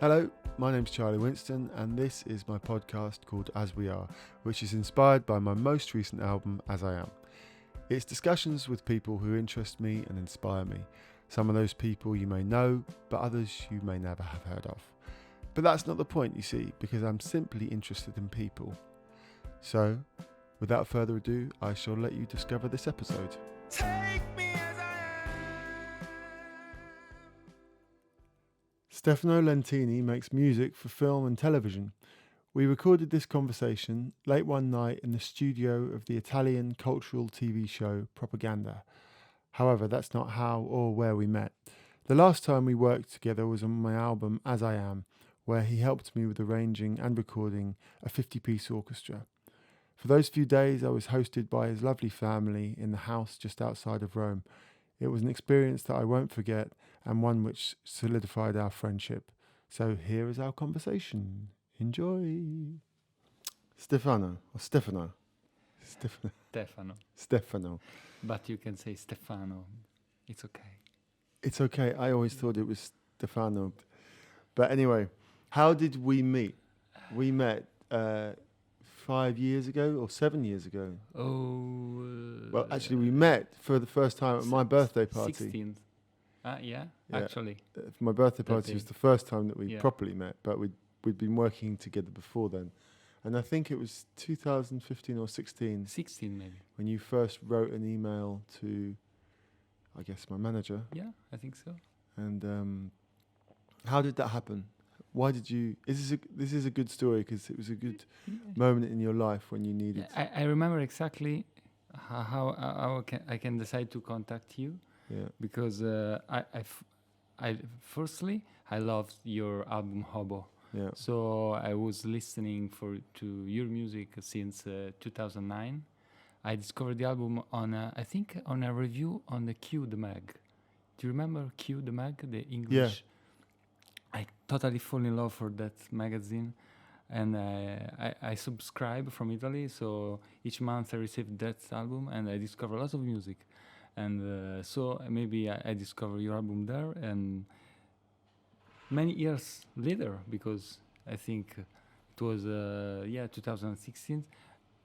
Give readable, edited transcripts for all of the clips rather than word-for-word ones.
Hello, my name's Charlie Winston, and this is my podcast called As We Are, which is inspired by my most recent album, As I Am. It's discussions with people who interest me and inspire me. Some of those people you may know, but others you may never have heard of. But that's not the point, you see, because I'm simply interested in people. So, without further ado, I shall let you discover this episode. Take me as I am. Stefano Lentini makes music for film and television. We recorded this conversation late one night in the studio of the Italian cultural TV show Propaganda. However, that's not how or where we met. The last time we worked together was on my album As I Am, where he helped me with arranging and recording a 50-piece orchestra. For those few days, I was hosted by his lovely family in the house just outside of Rome. It was an experience that I won't forget and one which solidified our friendship. So here is our conversation. Enjoy. Stefano. But you can say Stefano. It's okay. It's okay. I always thought it was Stefano. But anyway, how did we meet? We met 5 years ago or 7 years ago. Well, actually, we met for the first time at my birthday party. 16th. Yeah, actually. My birthday party was the first time that we properly met, but we'd been working together before then. And I think it was 2015 or 16. 16 maybe. When you first wrote an email to, I guess, my manager. Yeah, I think so. And how did that happen? Why did you... This is a good story because it was a good moment in your life when you needed... I remember exactly how I can decide to contact you. Yeah. Because firstly, I loved your album Hobo. Yeah. So I was listening to your music since 2009. I discovered the album on a review on the Q the Mag. Do you remember Q the Mag, the English? Yeah. I totally fall in love for that magazine, and I subscribe from Italy. So each month I receive that album, and I discover lots of music. And so maybe I discovered your album there, and many years later, because I think it was 2016.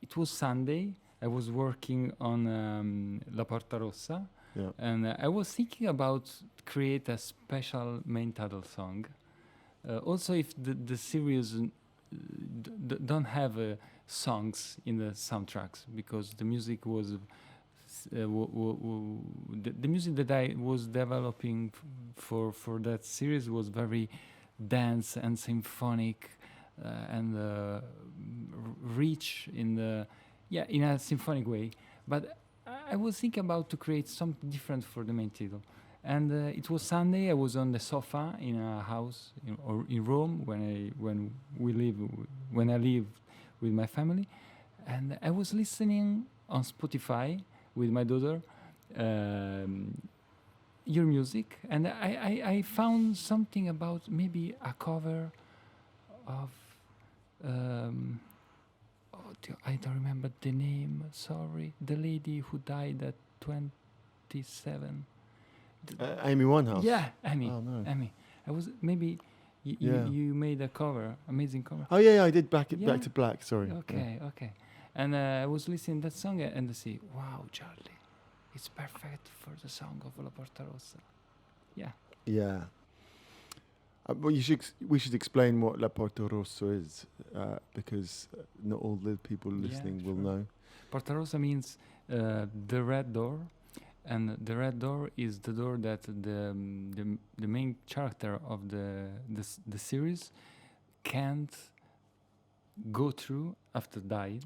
It was Sunday. I was working on La Porta Rossa, and I was thinking about create a special main title song. Also, if the series don't have songs in the soundtracks, because the music was the music that I was developing for that series was very dance and symphonic and rich in a symphonic way. But I was thinking about to create something different for the main title. And it was Sunday. I was on the sofa in a house in Rome when I lived with my family, and I was listening on Spotify with my daughter, your music, and I found something about maybe a cover of I don't remember the name. Sorry, the lady who died at 27. Amy Winehouse. Yeah, Amy. Oh, no. Amy. I was maybe you made a cover, amazing cover. Oh yeah, I did Back to Black. Sorry. Okay. And I was listening to that song and I say, wow, Charlie, it's perfect for the song of La Porta Rossa. Yeah. Yeah. Well, we should explain what La Porta Rossa is, because not all the people listening will know. Porta Rossa means the red door, and the red door is the door that the main character of the series can't go through after dying.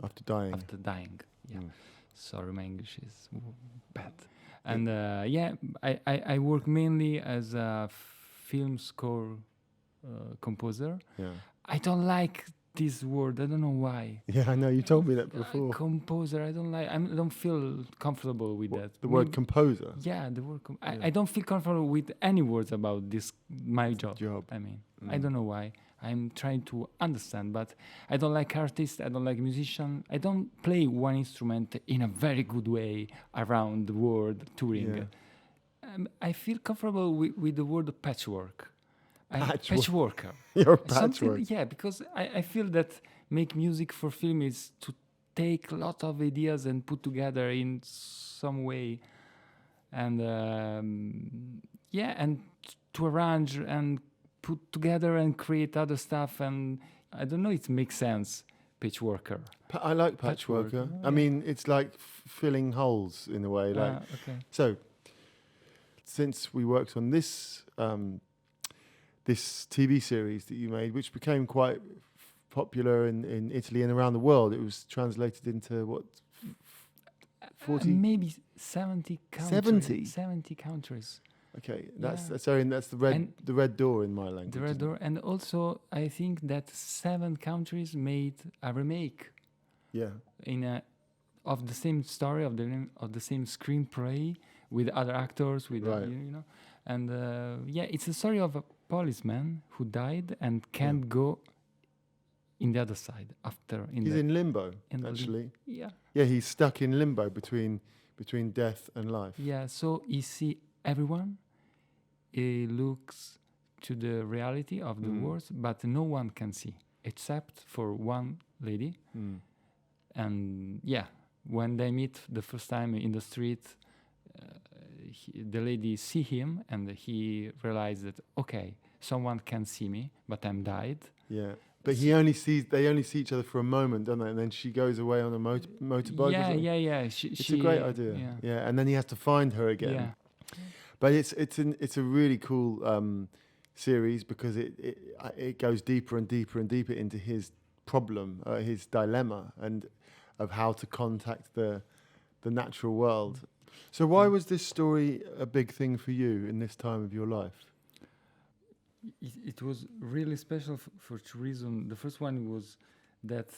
Yeah. Sorry, my English is bad. And I work mainly as a film score composer. Yeah. I don't like this word. I don't know why. Yeah, I know. You told me that before. Composer. I don't feel comfortable with that. The word composer? Yeah, the word. I don't feel comfortable with any words about this. My job. I mean, I don't know why. I'm trying to understand, but I don't like artists. I don't like musicians. I don't play one instrument in a very good way around the world touring. I feel comfortable with the word patchwork. patchworker. You're a Something, patchwork. yeah, because I feel that make music for film is to take a lot of ideas and put together in some way, and and to arrange and put together and create other stuff. And I don't know, it makes sense. Patchworker. I like patchworker. I mean, it's like filling holes in a way. Like Okay. so. Since we worked on this this TV series that you made, which became quite popular in Italy and around the world, it was translated into what, 40? Maybe 70 countries. 70 countries. Okay, that's the red door in my language. The red door, and also I think that 7 countries made a remake. Yeah. Of the same story, of the same screenplay, with other actors, with right. And it's a story of a policeman who died and can't go in the other side after. He's in limbo, actually. Yeah. Yeah, he's stuck in limbo between death and life. Yeah, so he see everyone. He looks to the reality of the world, but no one can see except for one lady. And when they meet the first time in the street, the lady see him, and he realized that someone can see me, but I'm died. Yeah, but they only see each other for a moment, don't they? And then she goes away on a motorbike. Yeah. It's a great idea. Yeah, and then he has to find her again. Yeah. But it's a really cool series because it goes deeper and deeper and deeper into his problem, his dilemma, and of how to contact the natural world. So why was this story a big thing for you in this time of your life? It was really special for two reasons. The first one was that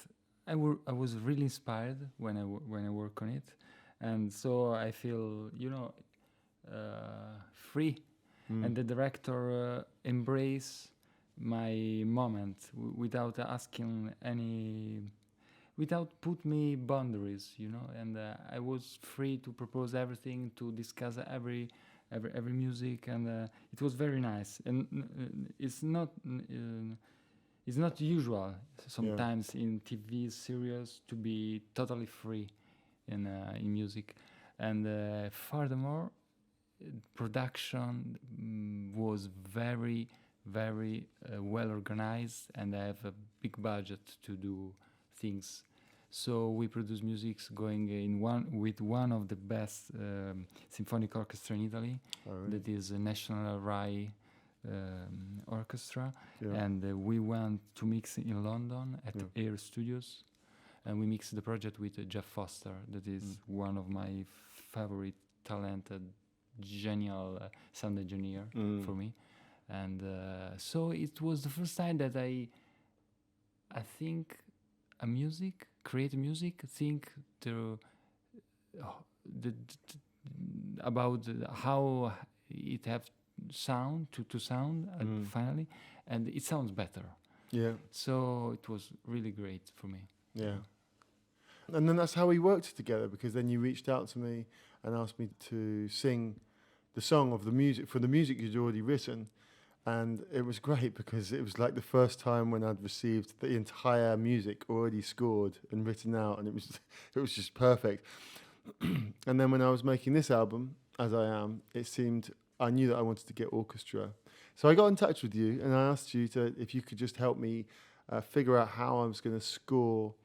I was really inspired when I work on it, and so I feel free, and the director embrace my moment without asking without put me boundaries, and I was free to propose everything, to discuss every music, and it was very nice. And it's not usual sometimes in TV series to be totally free in music, and furthermore, production was very, very well organized, and I have a big budget to do things. So we produce music going with one of the best symphonic orchestra in Italy. Oh, really? That is a National Rai Orchestra, Yeah. and we went to mix in London at Air Studios, and we mixed the project with Jeff Foster, that is one of my favorite, talented, genial sound engineer for me. And so it was the first time that I think create music, think about how it have sound to sound finally, and it sounds better. Yeah. So it was really great for me. Yeah. And then that's how we worked together, because then you reached out to me and asked me to sing the song of the music for the music you'd already written. And it was great because it was like the first time when I'd received the entire music already scored and written out, and it was just perfect. And then when I was making this album, as I am, I knew that I wanted to get orchestra. So I got in touch with you and I asked you if you could just help me figure out how I was going to score,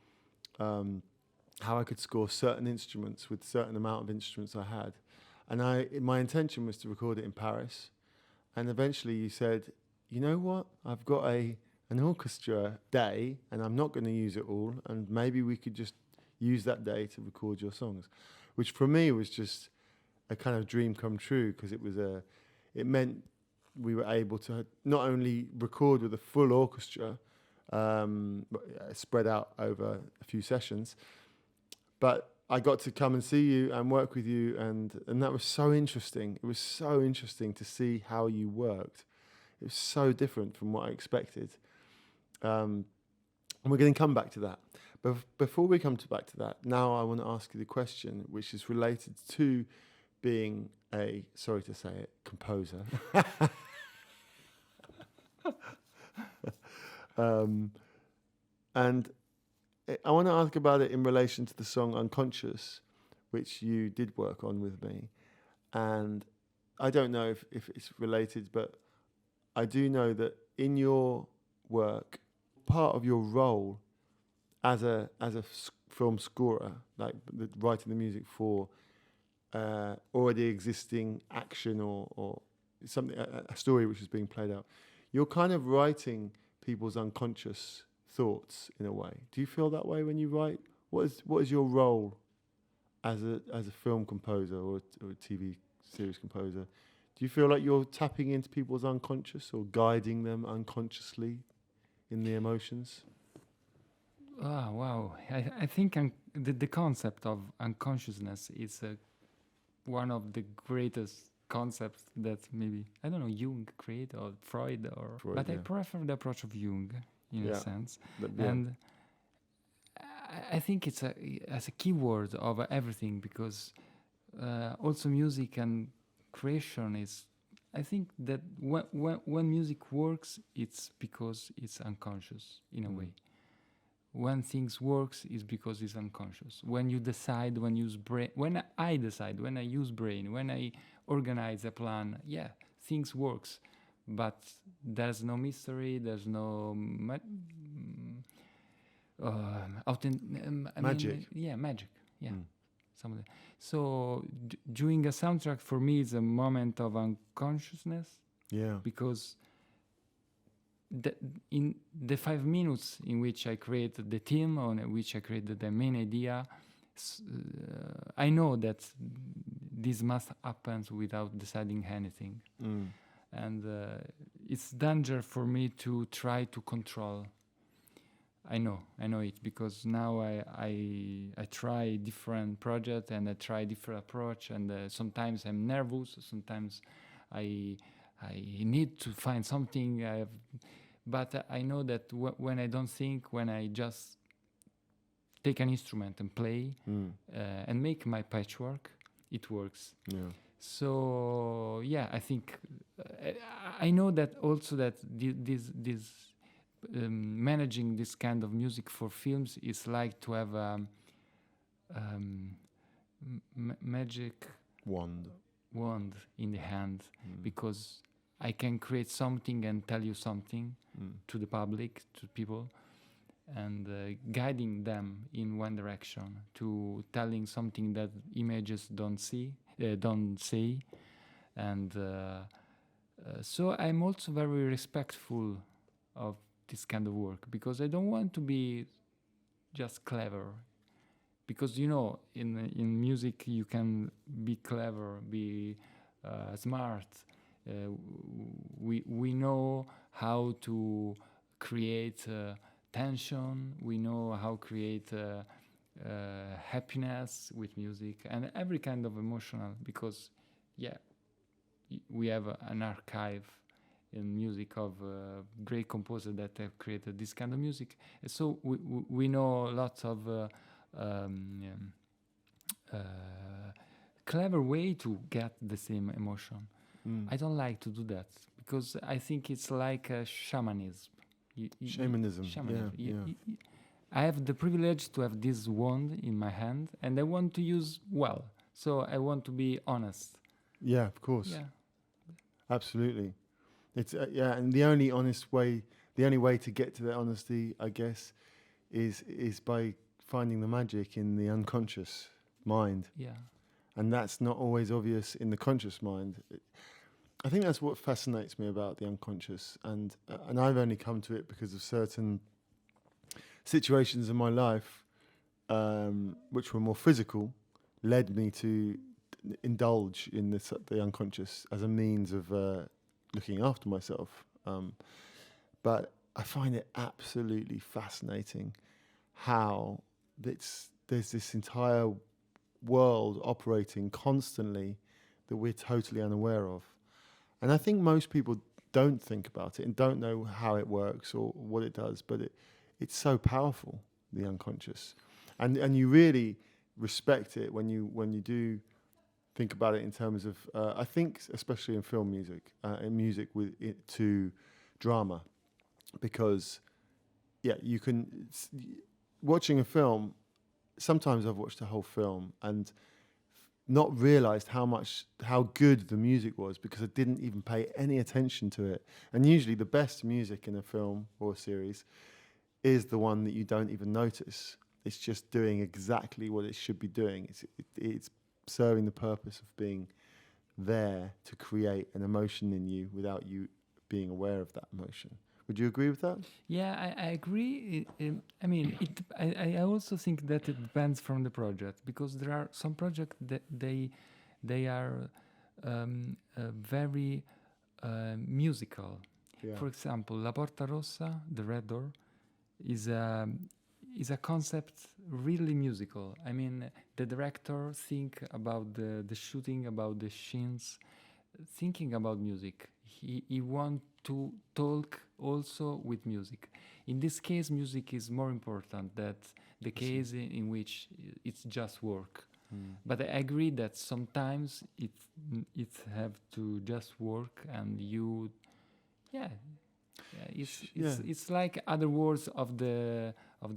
how I could score certain instruments with certain amount of instruments I had. And my intention was to record it in Paris. And eventually you said, you know what, I've got an orchestra day and I'm not going to use it all, and maybe we could just use that day to record your songs, which for me was just a kind of dream come true, because it meant we were able to not only record with a full orchestra, spread out over a few sessions, but I got to come and see you and work with you, and that was so interesting. It was so interesting to see how you worked. It was so different from what I expected. And we're going to come back to that. But before we come back to that, now I want to ask you the question, which is related to being a, sorry to say it, composer. um, and I want to ask about it in relation to the song Unconscious, which you did work on with me. And I don't know if it's related, but I do know that in your work, part of your role as a film scorer, like writing the music for already existing action or something, a story which is being played out, you're kind of writing people's unconscious thoughts in a way. Do you feel that way when you write? What is your role as a film composer or a TV series composer? Do you feel like you're tapping into people's unconscious or guiding them unconsciously in the emotions? Ah, wow. I think the concept of unconsciousness is one of the greatest concepts that maybe, I don't know, Jung created or Freud, but I prefer the approach of Jung in a sense. And I think it's as a keyword of everything, because also music and creation is, I think that when music works, it's because it's unconscious in a way. When things works is because it's unconscious. When you decide, when I decide, when I use brain, when I organize a plan, things works. But there's no mystery, there's no magic. Magic. Magic. Yeah. Something. So doing a soundtrack for me is a moment of unconsciousness. Yeah. Because in the 5 minutes in which I created the theme, on which I created the main idea, I know that this must happen without deciding anything. And it's danger for me to try to control. I know it, because now I try different projects and I try different approach, and sometimes I'm nervous, sometimes I need to find something. But I know that when I don't think, when I just take an instrument and play and make my patchwork, it works. Yeah. So I think I know that also that this managing this kind of music for films is like to have a magic wand in the hand, because I can create something and tell you something to the public, to people, and guiding them in one direction, to telling something that images don't say. And so I'm also very respectful of this kind of work, because I don't want to be just clever. Because in music you can be clever, be smart. We know how to create tension. We know how to create happiness with music and every kind of emotional. Because we have an archive in music of great composers that have created this kind of music. So we know lots of clever way to get the same emotion. I don't like to do that, because I think it's like a shamanism. Shamanism. I have the privilege to have this wand in my hand, and I want to use well. So I want to be honest. Yeah, of course. Yeah. Absolutely. It's and the only way to get to that honesty, I guess, is by finding the magic in the unconscious mind. Yeah. And that's not always obvious in the conscious mind. I think that's what fascinates me about the unconscious, and I've only come to it because of certain situations in my life, which were more physical, led me to indulge in the unconscious as a means of looking after myself. But I find it absolutely fascinating how there's this entire world operating constantly that we're totally unaware of. And I think most people don't think about it and don't know how it works or what it does, but it's so powerful, the unconscious. And you really respect it when you do think about it in terms of, I think, especially in film music, in music with it to drama, because you can watching a film. Sometimes I've watched a whole film and not realized how good the music was because I didn't even pay any attention to it. And usually the best music in a film or a series is the one that you don't even notice. It's just doing exactly what it should be doing. It's serving the purpose of being there to create an emotion in you without you being aware of that emotion. Would you agree with that? Yeah, I agree. I mean, I also think that it depends from the project, because there are some projects that they are very musical. Yeah. For example, La Porta Rossa, the Red Door, is a concept really musical. I mean, the director think about the shooting, about the scenes, thinking about music. He want to talk also with music. In this case, music is more important than the case in which it's just work. But I agree that sometimes it have to just work, and it's like other words of the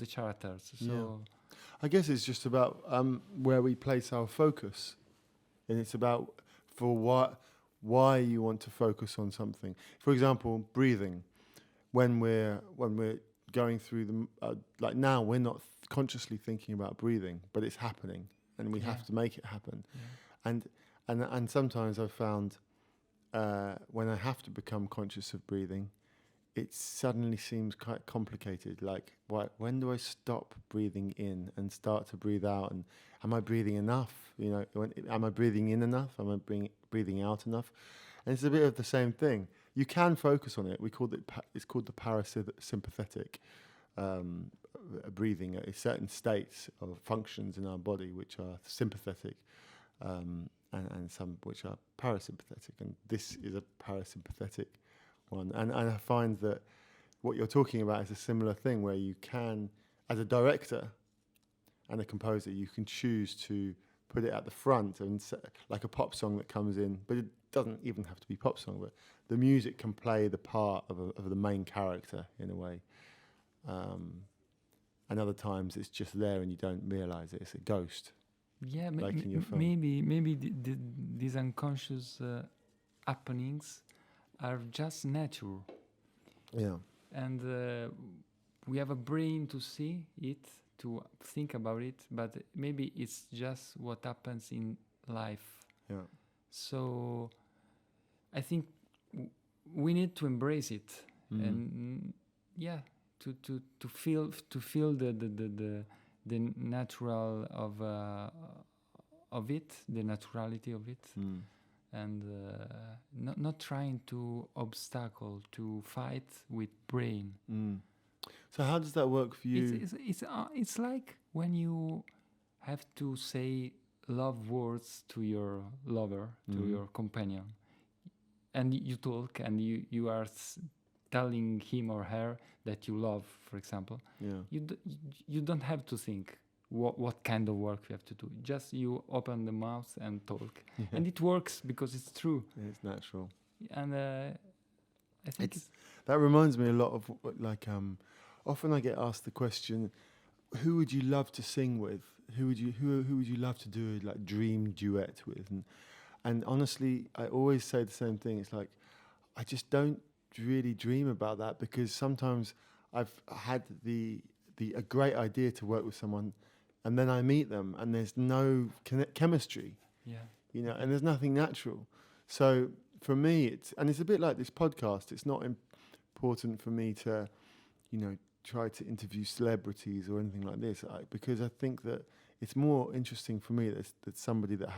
characters. So I guess it's just about where we place our focus, and it's about for why you want to focus on something. For example, breathing. When we're going through the like now, we're not consciously thinking about breathing, but it's happening, and we have to make it happen. And sometimes I've found when I have to become conscious of breathing, it suddenly seems quite complicated. Like, when do I stop breathing in and start to breathe out? And am I breathing enough? Am I breathing in enough? Am I breathing out enough? And it's a bit of the same thing. You can focus on it. It's called the parasympathetic breathing. Certain states or functions in our body which are sympathetic, and some which are parasympathetic. And this is a parasympathetic one. And I find that what you're talking about is a similar thing, where you can, as a director and a composer, you can choose to put it at the front, and like a pop song that comes in, but it doesn't even have to be pop song, but the music can play the part of the main character in a way. And other times it's just there and you don't realize it. It's a ghost. Yeah, like in your film. maybe these unconscious happenings are just natural. Yeah. And we have a brain to see it, to think about it, but maybe it's just what happens in life. Yeah. So I think we need to embrace it, and to feel the natural of it, the naturality of it. And not trying to obstacle, to fight with brain. So how does that work for you? It's like when you have to say love words to your lover, to your companion, and you talk and you are telling him or her that you love, for example. Yeah. You don't have to think what kind of work you have to do. Just you open the mouth and talk, and it works because it's true. It's natural. And I think that reminds me a lot of often I get asked the question, who would you love to sing with? Who would you love to do a dream duet with? And honestly, I always say the same thing. It's like, I just don't really dream about that, because sometimes I've had a great idea to work with someone, and then I meet them and there's no chemistry. And there's nothing natural. So for me, it's a bit like this podcast. It's not important for me to, try to interview celebrities or anything like this, because I think that it's more interesting for me that somebody that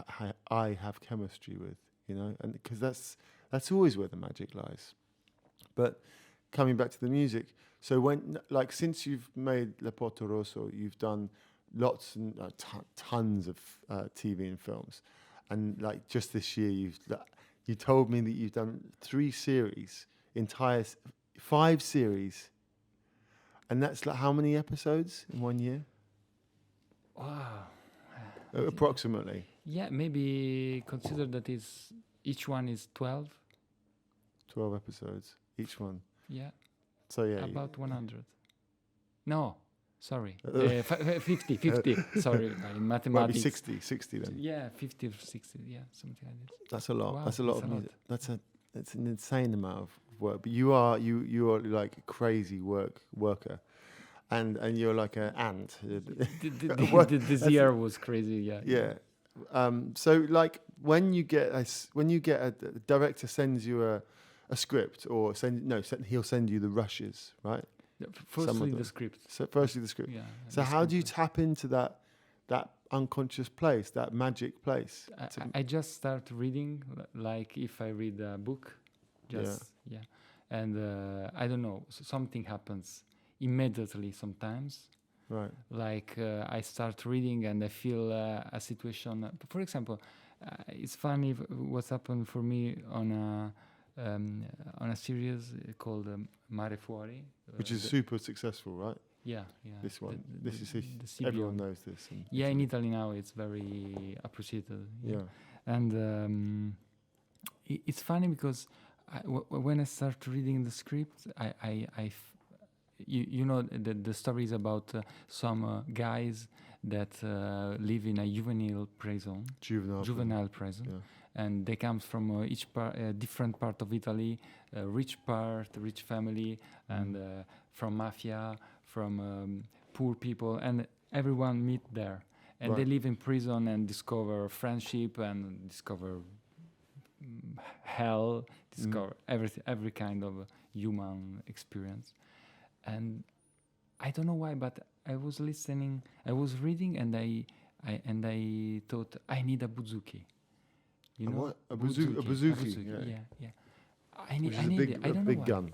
I have chemistry with, and because that's always where the magic lies. But coming back to the music, so since you've made La Porta Rossa, you've done lots and tons of TV and films, and just this year you told me that you've done 3 series, 5 series, and that's how many episodes in 1 year? Wow. Approximately. Yeah, maybe consider that each one is 12. 12 episodes, each one. Yeah, So yeah, about 100. No, sorry, 50, 50. Sorry, in might be mathematics. 60 then. Yeah, 50 or 60. Yeah, something like this. That's a lot. Wow, That's a lot that's of a lot. music. That's an insane amount of work. But you are like a crazy worker, and you're like an ant. This year was crazy. Yeah. Yeah. So like when you get a director sends you a script or he'll send you the rushes, right? Firstly, the script. So firstly the script. Yeah. So how do you tap into that unconscious place, that magic place? I just start reading like if I read a book, and I don't know, something happens immediately sometimes. Right. Like I start reading and I feel a situation. For example, it's funny what's happened for me on a series called Mare Fuori, which is super successful, right? Yeah. This one, the everyone knows this. In Italy now it's very appreciated. Yeah. And it's funny because when I start reading the script, you know the story is about some guys that live in a juvenile prison. Juvenile prison. Yeah. And they come from each different part of Italy, rich family, and from mafia, from poor people, and everyone meet there. And they live in prison and discover friendship and discover hell, discover every kind of human experience. And I don't know why, but I was reading, and I thought I need a bouzouki. You know, what? A bouzouki. Yeah. I need it. I don't know big why. gun.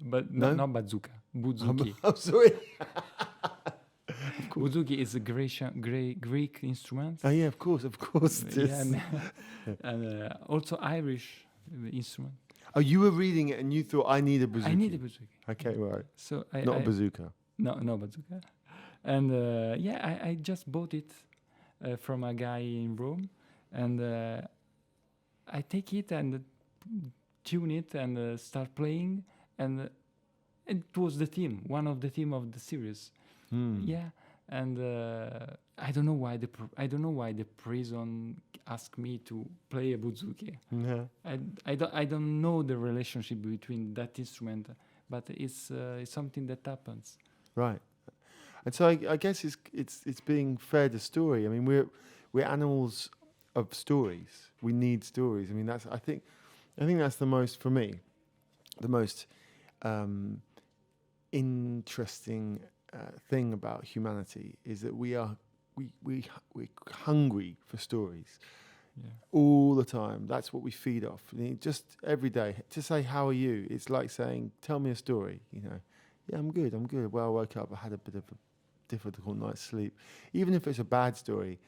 But no? not bazooka. Bouzouki. I'm sorry. Bouzouki is a Greek instrument. Oh yeah, of course. And also Irish instrument. Oh, you were reading it and you thought I need a bouzouki. I need a bouzouki. Okay, right. So not a bazooka. No bazooka. And I just bought it from a guy in Rome, and I take it and tune it and start playing, and it was one of the theme of the series. Yeah, and I don't know why the prison asked me to play a bouzouki. Yeah. I don't know the relationship between that instrument, but it's something that happens. Right. And so I guess it's being fed a story. I mean, we're animals of stories. We need stories. I mean, I think that's the most, for me, the most interesting thing about humanity is that we're hungry for stories. Yeah. All the time. That's what we feed off. Just every day to say, how are you? It's like saying, tell me a story. Yeah, I'm good. Well, I woke up, I had a bit of a difficult night's sleep. Even if it's a bad story,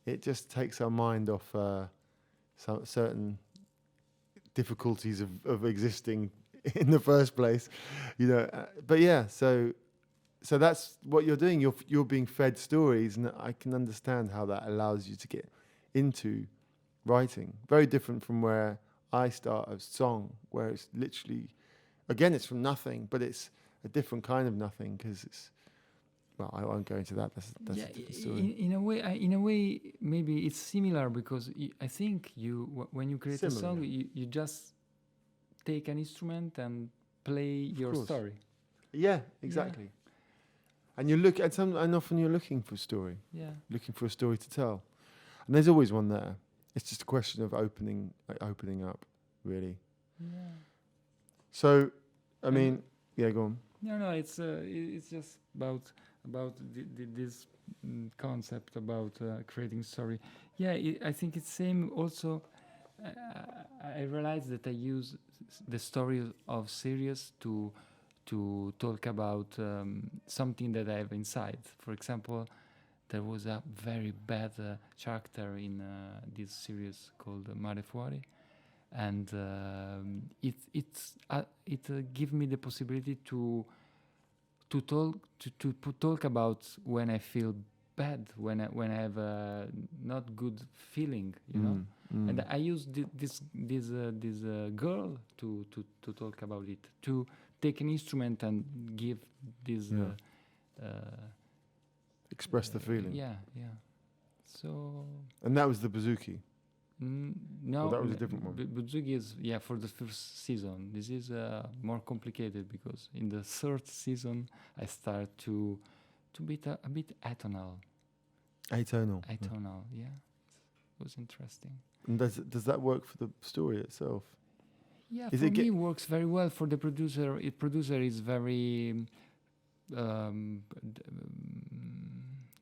it just takes our mind off some certain difficulties of existing in the first place, but yeah, so that's what you're doing. You're being fed stories, and I can understand how that allows you to get into writing. Very different from where I start a song, where it's literally, again, it's from nothing, but it's a different kind of nothing, because it's, well, I won't go into that. That's a different story. In a way, maybe it's similar, because I think when you create a song, you just take an instrument and play your story. Yeah, exactly. Yeah. And you look at and often you're looking for a story. Yeah. Looking for a story to tell, and there's always one there. It's just a question of opening up, really. Yeah. So, I mean, yeah, go on. No, it's just about this concept about creating story. Yeah, I think it's same. Also, I realized that I use the story of series to talk about something that I have inside. For example, there was a very bad character in this series called Mare Fuori, and it gave me the possibility to talk about when I feel bad when I have a not good feeling, you know. And I use this girl to talk about it, to take an instrument and give this express the feeling. yeah. So And that was the bouzouki. no, Well, that was a different one. Buzuki is for the first season. This is more complicated because in the third season I start to be a bit atonal. Atonal. Yeah. It was interesting. And does that work for the story itself? Yeah, Is for it me it works very well. For the producer, producer is very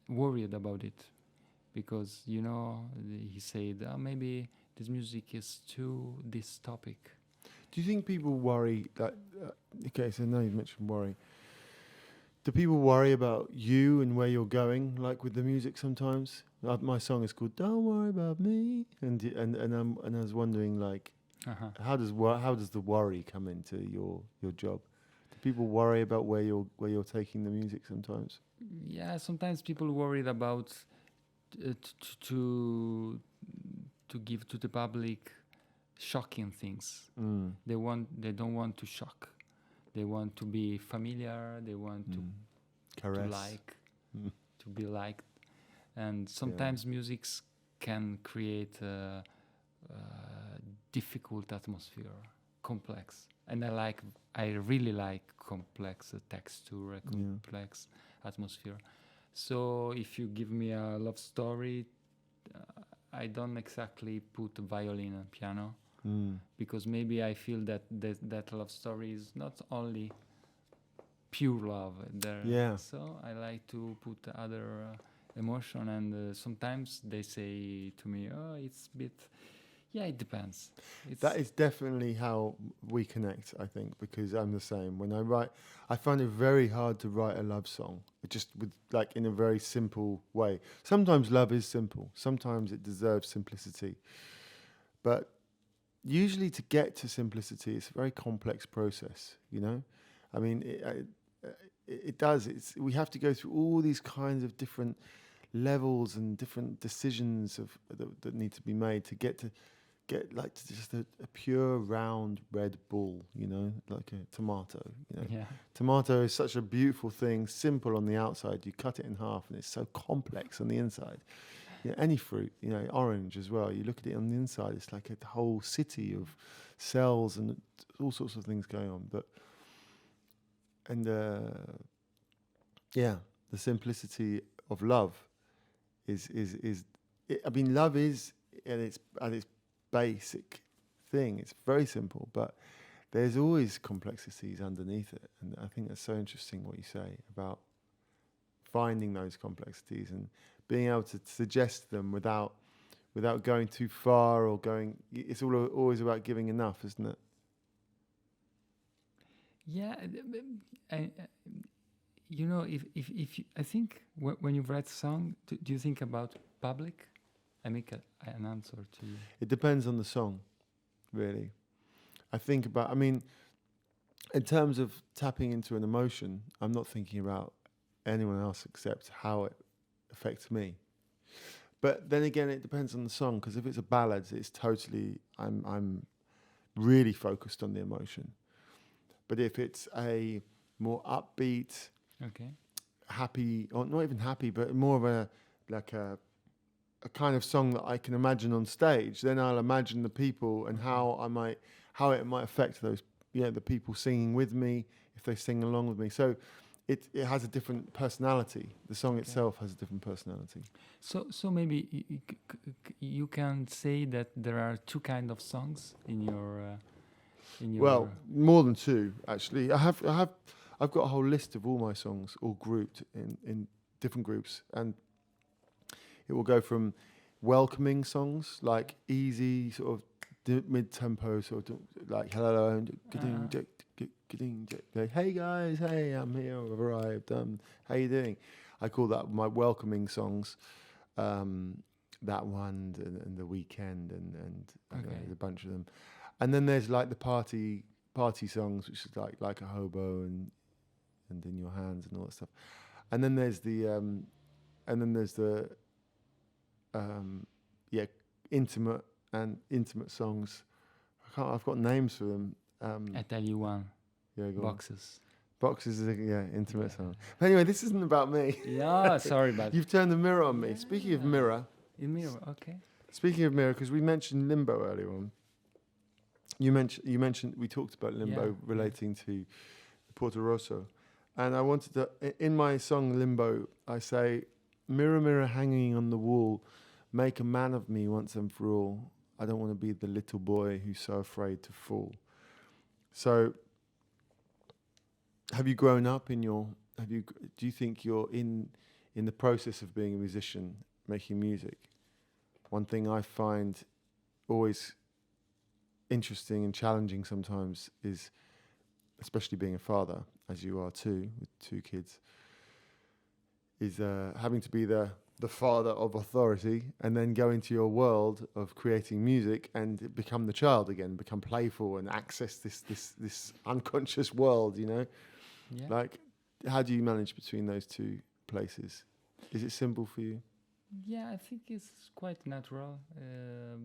worried about it because he said maybe this music is too this topic. Do you think people worry that? Okay, so now you've mentioned worry. Do people worry about you and where you're going, like with the music sometimes? My song is called "Don't Worry About Me," and I was wondering, like, how does the worry come into your job? Do people worry about where you're taking the music sometimes? Yeah, sometimes people worried about to give to the public shocking things. They don't want to shock. They want to be familiar. They want to like, to be liked. And sometimes musics can create a difficult atmosphere, complex. And I really like complex texture, complex atmosphere. So if you give me a love story, I don't exactly put violin and piano. Because maybe I feel that love story is not only pure love there. Yeah. So I like to put other emotion, and sometimes they say to me, "Oh, it's a bit." Yeah, it depends. That is definitely how we connect, I think, because I'm the same. When I write, I find it very hard to write a love song, just with like in a very simple way. Sometimes love is simple. Sometimes it deserves simplicity, but usually to get to simplicity, it's a very complex process, you know? I mean, it does. We have to go through all these kinds of different levels and different decisions that need to be made to get to just a pure round red ball, you know, like a tomato, you know? Yeah. Tomato is such a beautiful thing, simple on the outside. You cut it in half and it's so complex on the inside. Yeah, any fruit, you know, orange as well. You look at it on the inside, it's like a whole city of cells and all sorts of things going on. The simplicity of love is I mean, love is at its basic thing. It's very simple, but there's always complexities underneath it, and I think that's so interesting what you say about finding those complexities and being able to suggest them without going too far or going. It's always about giving enough, isn't it? Yeah, you know, if you, I think when you write a song, do you think about public? I make an answer to you. It depends on the song, really. I think about. I mean, in terms of tapping into an emotion, I'm not thinking about anyone else except how it affects me. But then again, it depends on the song, because if it's a ballad, it's totally I'm really focused on the emotion. But if it's a more upbeat, happy, or not even happy, but more of a kind of song that I can imagine on stage, then I'll imagine the people and how it might affect those, the people singing with me, if they sing along with me. So it has a different personality. The song itself has a different personality. So maybe you can say that there are two kinds of songs in your. Well, more than two actually. I've got a whole list of all my songs, all grouped in different groups, and it will go from welcoming songs, like easy sort of mid-tempo, sort of like hello and like, hey guys, hey, I'm here, I've arrived. How you doing? I call that my welcoming songs. That one and the weekend and there's a bunch of them. And then there's like the party songs, which is like a hobo and in your hands and all that stuff. And then there's the and then there's the yeah, intimate songs. I've got names for them. I tell you one. Yeah, go Boxes. On. Boxes is intimate song. But anyway, this isn't about me. Yeah, sorry, but You've turned the mirror on me. Speaking of mirror. Mirror, okay. Speaking of mirror, because we mentioned limbo earlier on. You mentioned we talked about limbo relating to Porta Rossa, and I wanted to, in my song Limbo, I say, mirror, mirror hanging on the wall, make a man of me once and for all. I don't want to be the little boy who's so afraid to fall. So, have you grown up do you think you're in the process of being a musician, making music? One thing I find always interesting and challenging sometimes is, especially being a father, as you are too, with 2 kids, is having to be the father of authority and then go into your world of creating music and become the child again, become playful and access this unconscious world, you know? Yeah. Like, how do you manage between those 2 places? Is it simple for you? Yeah, I think it's quite natural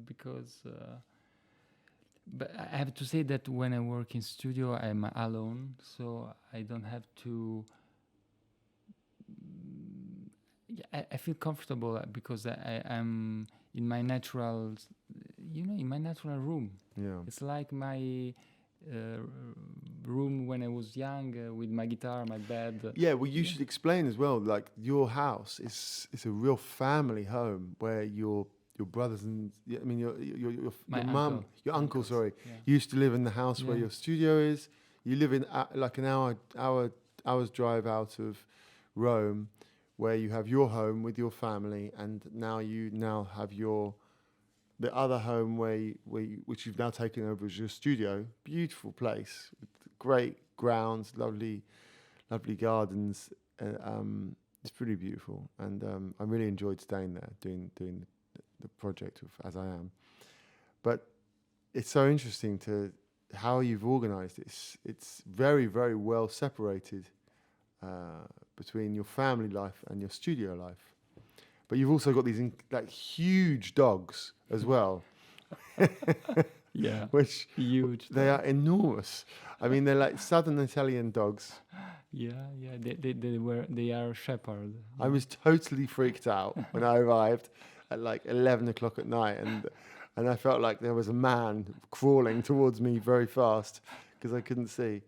because... but I have to say that when I work in studio, I'm alone, so I don't have to... I feel comfortable because I'm in my natural, in my natural room. Yeah. It's like my room when I was young with my guitar, my bed. Yeah, well, you should explain as well. Like, your house is a real family home where your brothers and your mum, your uncle, used to live in the house where your studio is. You live in like an hour's drive out of Rome, where you have your home with your family, and now you have the other home which you've now taken over as your studio. Beautiful place with great grounds, lovely gardens. It's pretty beautiful, and I really enjoyed staying there, doing the project as I am. But it's so interesting to how you've organised it. It's very, very well separated between your family life and your studio life. But you've also got these huge dogs as well. Yeah, which huge. They are enormous. I mean, they're like Southern Italian dogs. Yeah. They are shepherd. I was totally freaked out when I arrived at like 11 o'clock at night, and I felt like there was a man crawling towards me very fast because I couldn't see.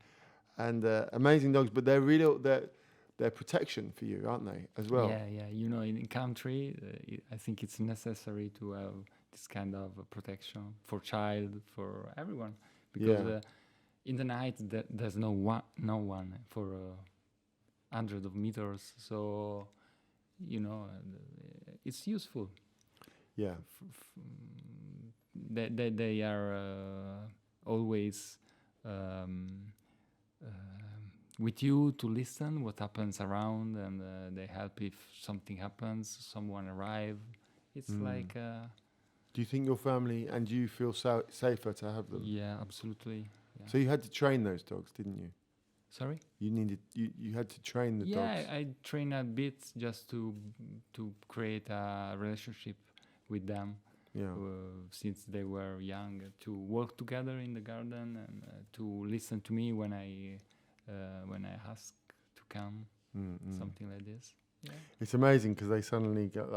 And amazing dogs, but they're protection for you, aren't they, as well? Yeah. In country, I think it's necessary to have this kind of protection for child, for everyone, because in the night there's no one for hundreds of meters, so it's useful. Yeah, they are always with you to listen what happens around, and they help if something happens, someone arrive. It's like... do you think your family and you feel safer to have them? Yeah, absolutely. Yeah. So you had to train those dogs, didn't you? Sorry? You had to train the dogs? Yeah, I train a bit just to create a relationship with them. Yeah. Since they were young, to work together in the garden and to listen to me when I ask to come, something like this. Yeah. It's amazing because they suddenly get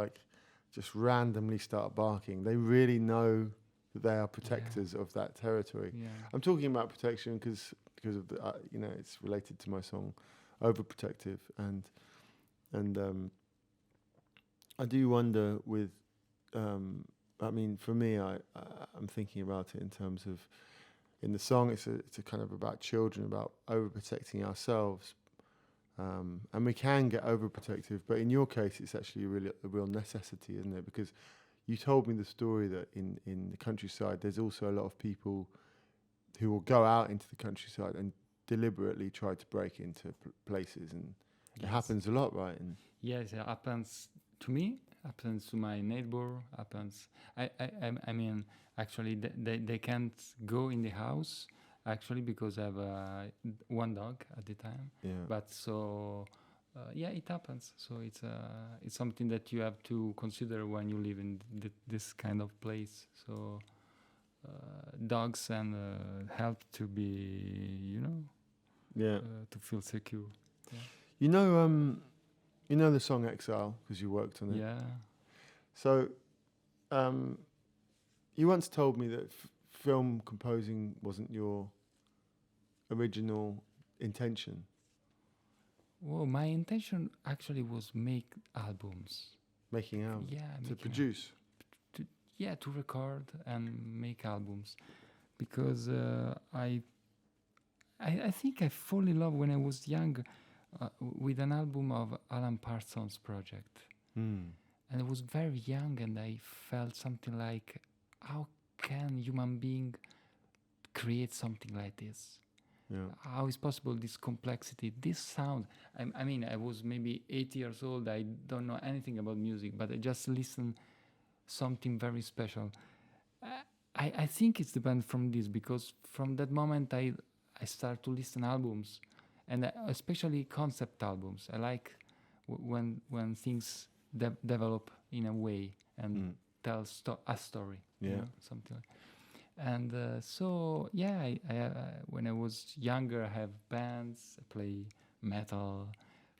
just randomly start barking. They really know that they are protectors of that territory. Yeah. I'm talking about protection because of the it's related to my song, Overprotective, and I do wonder with. I mean, for me, I'm thinking about it in terms of, in the song, it's a kind of about children, about overprotecting ourselves, and we can get overprotective. But in your case, it's actually a real necessity, isn't it? Because you told me the story that in the countryside, there's also a lot of people who will go out into the countryside and deliberately try to break into places, and it happens a lot, right? And yes, it happens to me. Happens to my neighbor. Happens. I mean, actually, they can't go in the house. Actually, because I have one dog at the time. yeah. But so yeah, it happens. So it's something that you have to consider when you live in this kind of place. So dogs and help to be, Yeah. to feel secure. Yeah. You know the song Exile because you worked on it. Yeah. So, you once told me that film composing wasn't your original intention. Well, my intention actually was make albums. Making albums. Yeah, To making produce. to record and make albums, because I think I fall in love when I was young with an album of Alan Parsons' project. Mm. And I was very young, and I felt something like, how can human being create something like this? Yeah. How is possible this complexity, this sound? I mean, I was maybe 8 years old. I don't know anything about music, but I just listened something very special. I think it's dependent from this, because from that moment I start to listen albums, and especially concept albums. I like when things develop in a way and tell a story. Yeah. Something like. And so yeah, when I was younger, I have bands. I play metal,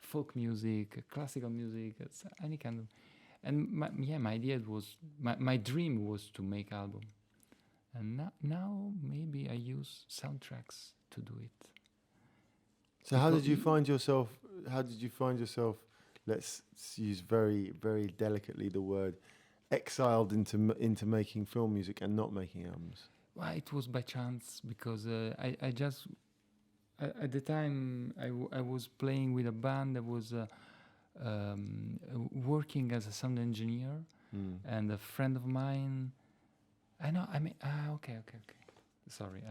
folk music, classical music, it's any kind of. And my idea was my dream was to make album. And now maybe I use soundtracks to do it. So how did you find yourself? Let's use very, very delicately the word exiled into making film music and not making albums. Well, it was by chance, because I just at the time I was playing with a band that was working as a sound engineer, and a friend of mine. Okay. Sorry,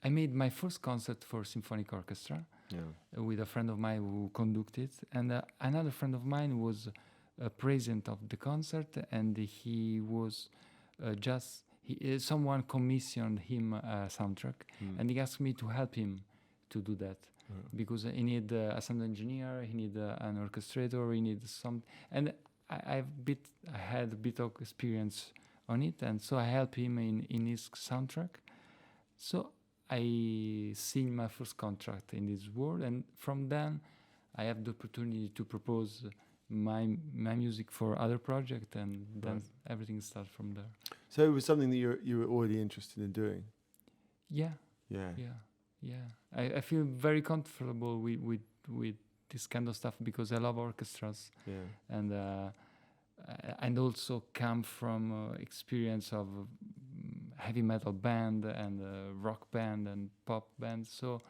I made my first concert for symphonic orchestra. Yeah. With a friend of mine who conducted, and another friend of mine was present of the concert, and he was someone commissioned him a soundtrack, and he asked me to help him to do that, because he need a sound engineer, he need an orchestrator, he need some, and I had a bit of experience on it, and so I helped him in his soundtrack. So I signed my first contract in this world, and from then I have the opportunity to propose my music for other projects, and then everything starts from there. So it was something that you were already interested in doing. Yeah. I feel very comfortable with this kind of stuff, because I love orchestras. Yeah. And also come from experience of heavy metal band and rock band and pop band, so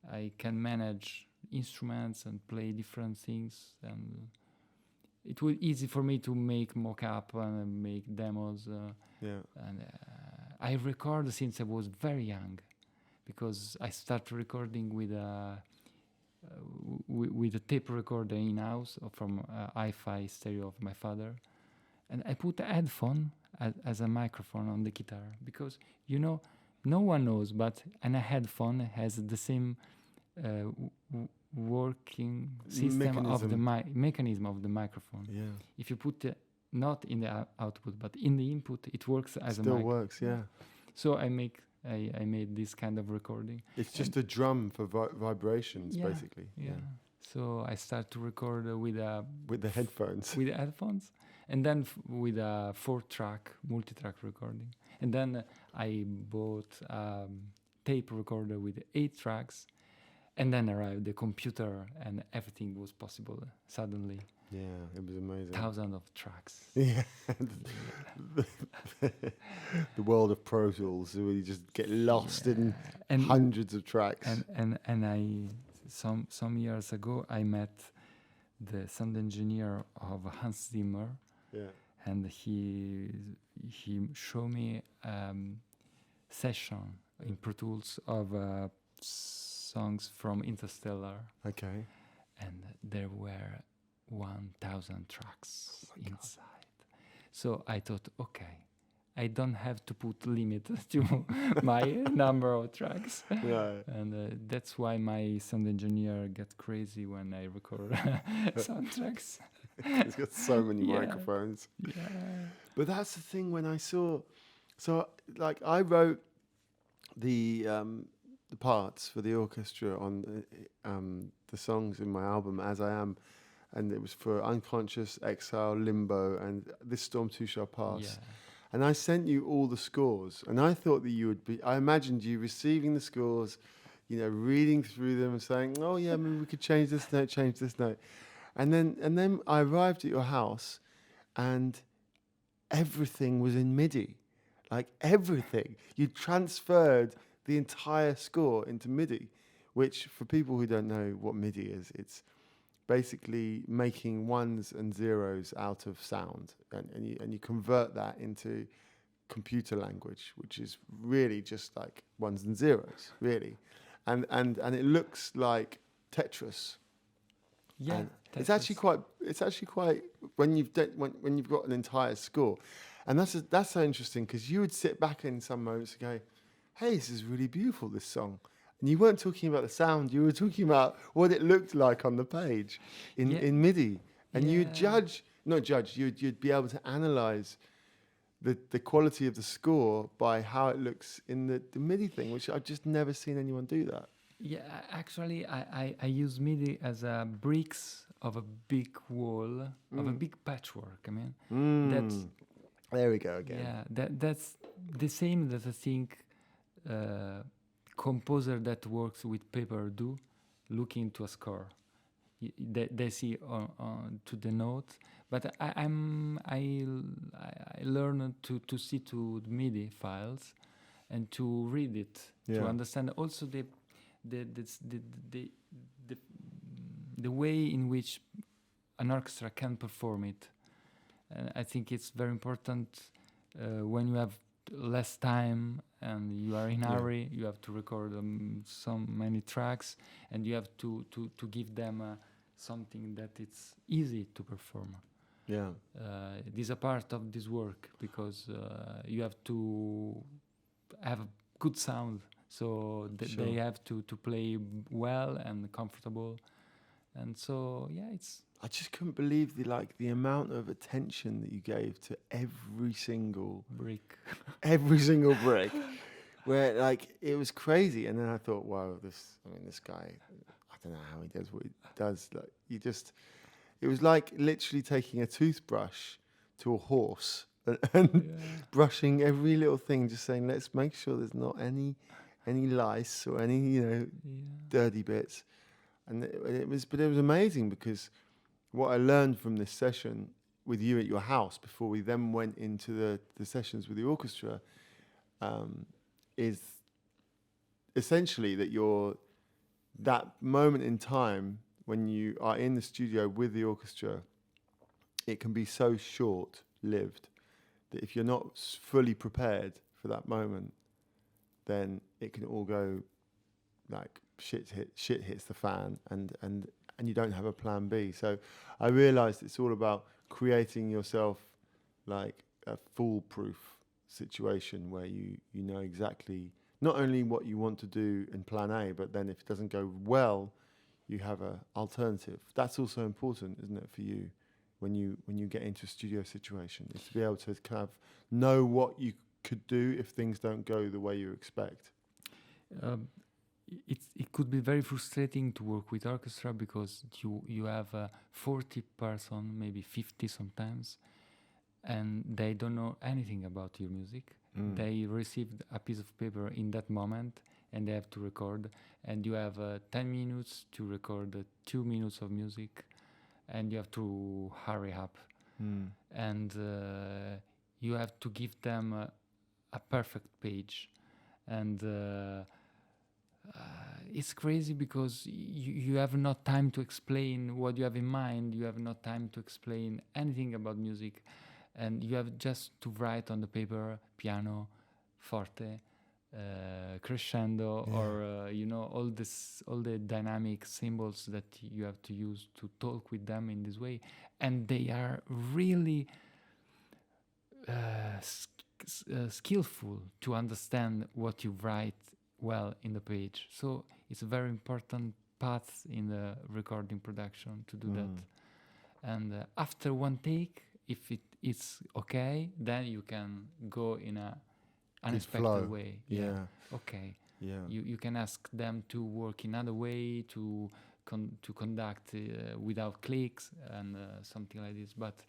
I can manage instruments and play different things, and it was easy for me to make mock-up and make demos. And I record since I was very young, because I started recording with a tape recorder in house from hi-fi stereo of my father, and I put a headphone as a microphone on the guitar, because no one knows, but a headphone has the same working system of the mechanism of the microphone. Yeah. If you put not in the output but in the input, it works as a mic. Still works, yeah. So I made this kind of recording. It's just a drum for vibrations, basically. Yeah. So I start to record with the headphones. With the headphones, and then with a 4-track multi-track recording. And then I bought a tape recorder with 8 tracks, and then arrived the computer, and everything was possible suddenly. Yeah, it was amazing. Thousands of tracks. Yeah. The world of Pro Tools, where you just get lost in hundreds of tracks. And I some years ago I met the sound engineer of Hans Zimmer. Yeah. And he showed me session in Pro Tools of songs from Interstellar. Okay. And there were 1,000 tracks inside. So I thought, okay, I don't have to put limit to my number of tracks. Right. And that's why my sound engineer gets crazy when I record soundtracks. It's got so many Yeah. microphones. Yeah. But that's the thing when I saw, so like I wrote the parts for the orchestra on the songs in my album As I Am, and it was for Unconscious, Exile, Limbo, and This Storm Too Shall Pass. Yeah. And I sent you all the scores, and I thought that you would be. I imagined you receiving the scores, reading through them and saying, "Oh yeah, maybe we could change this note, change this note," and then I arrived at your house, and everything was in MIDI, like everything. You transferred the entire score into MIDI, which for people who don't know what MIDI is, it's basically making ones and zeros out of sound, and you convert that into computer language, which is really just like ones and zeros, really, and it looks like Tetris. Yeah. And it's actually quite when you've when you've got an entire score, and that's so interesting because you would sit back in some moments and go, "Hey, this is really beautiful, this song." And you weren't talking about the sound; you were talking about what it looked like on the page in MIDI. And you'd you'd be able to analyze the quality of the score by how it looks in the MIDI thing, which I've just never seen anyone do that. Yeah, actually, I use MIDI as a bricks of a big wall, of a big patchwork. I mean, that's there we go again. yeah, that's the same that I think composer that works with paper do, looking to a score. They see on to the note, but I learned to see to the MIDI files and to read it to understand also the way in which an orchestra can perform it. I think it's very important when you have less time and you are in a hurry. You have to record so many tracks, and you have to give them something that it's easy to perform. Yeah, This is a part of this work because you have to have a good sound. So they have to play well and comfortable, and so it's. I just couldn't believe the amount of attention that you gave to every single brick, where it was crazy. And then I thought, wow, this guy, I don't know how he does what he does. It was like literally taking a toothbrush to a horse and brushing every little thing, just saying, let's make sure there's not any lice or any dirty bits. And it was amazing because what I learned from this session with you at your house before we then went into the sessions with the orchestra is essentially that moment in time when you are in the studio with the orchestra, it can be so short-lived that if you're not fully prepared for that moment, then it can all go like shit hits the fan, and you don't have a plan B. So I realized it's all about creating yourself like a foolproof situation where you know exactly not only what you want to do in plan A, but then if it doesn't go well, you have an alternative. That's also important, isn't it, for you when you get into a studio situation, is to be able to kind of know what you could do if things don't go the way you expect. It could be very frustrating to work with orchestra because you have 40 person, maybe 50 sometimes, and they don't know anything about your music. They received a piece of paper in that moment and they have to record, and you have 10 minutes to record 2 minutes of music, and you have to hurry up. And you have to give them a perfect page, and it's crazy because you have not time to explain what you have in mind. You have not time to explain anything about music, and you have just to write on the paper piano, forte, crescendo, or all the dynamic symbols that you have to use to talk with them in this way, and they are really skillful to understand what you write well in the page. So it's a very important path in the recording production to do that. And after one take, if it's okay, then you can go in a unexpected way. Yeah. Okay. Yeah. You can ask them to work in another way, to conduct without clicks and something like this. But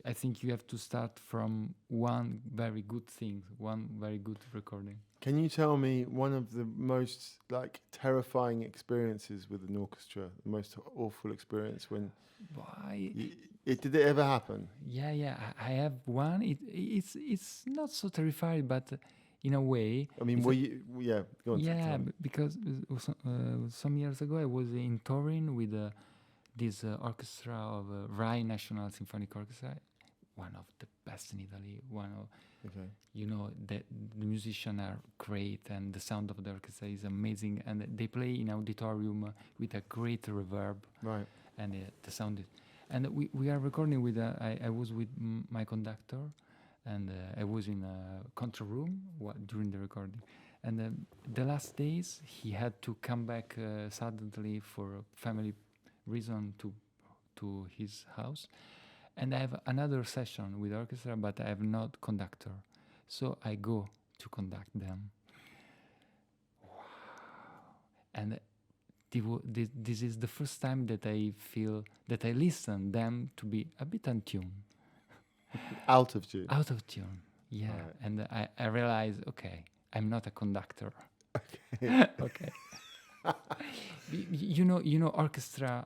I think you have to start from one very good thing, one very good recording. Can you tell me one of the most like terrifying experiences with an orchestra, the most awful experience when? Did it ever happen? Yeah. I have one. It's not so terrifying, but in a way. I mean, were you? Yeah, go on. Yeah, because some years ago I was in Turin with this orchestra of Rai National Symphonic Orchestra, one of the best in Italy. You know, the musicians are great and the sound of the orchestra is amazing, and they play in auditorium with a great reverb. Right. And the sound is, and we are recording with. I was with my conductor, and I was in a control room during the recording. And the last days he had to come back suddenly for a family reason to his house, and I have another session with orchestra, but I have not conductor, so I go to conduct them. Wow! And this is the first time that I feel that I listen them to be a bit untuned. Out of tune. Out of tune, yeah. Right. And I realize, okay, I'm not a conductor. Okay. Okay. You know, orchestra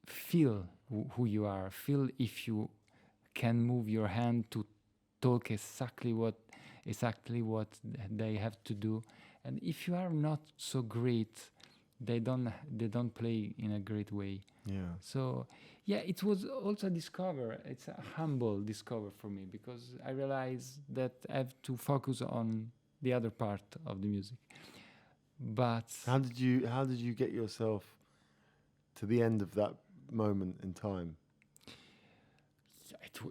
feel who you are. Feel if you can move your hand to talk exactly what they have to do, and if you are not so great, they don't play in a great way. Yeah. So yeah, it was also a discover. It's a humble discover for me, because I realized that I have to focus on the other part of the music. But how did you get yourself to the end of that moment in time?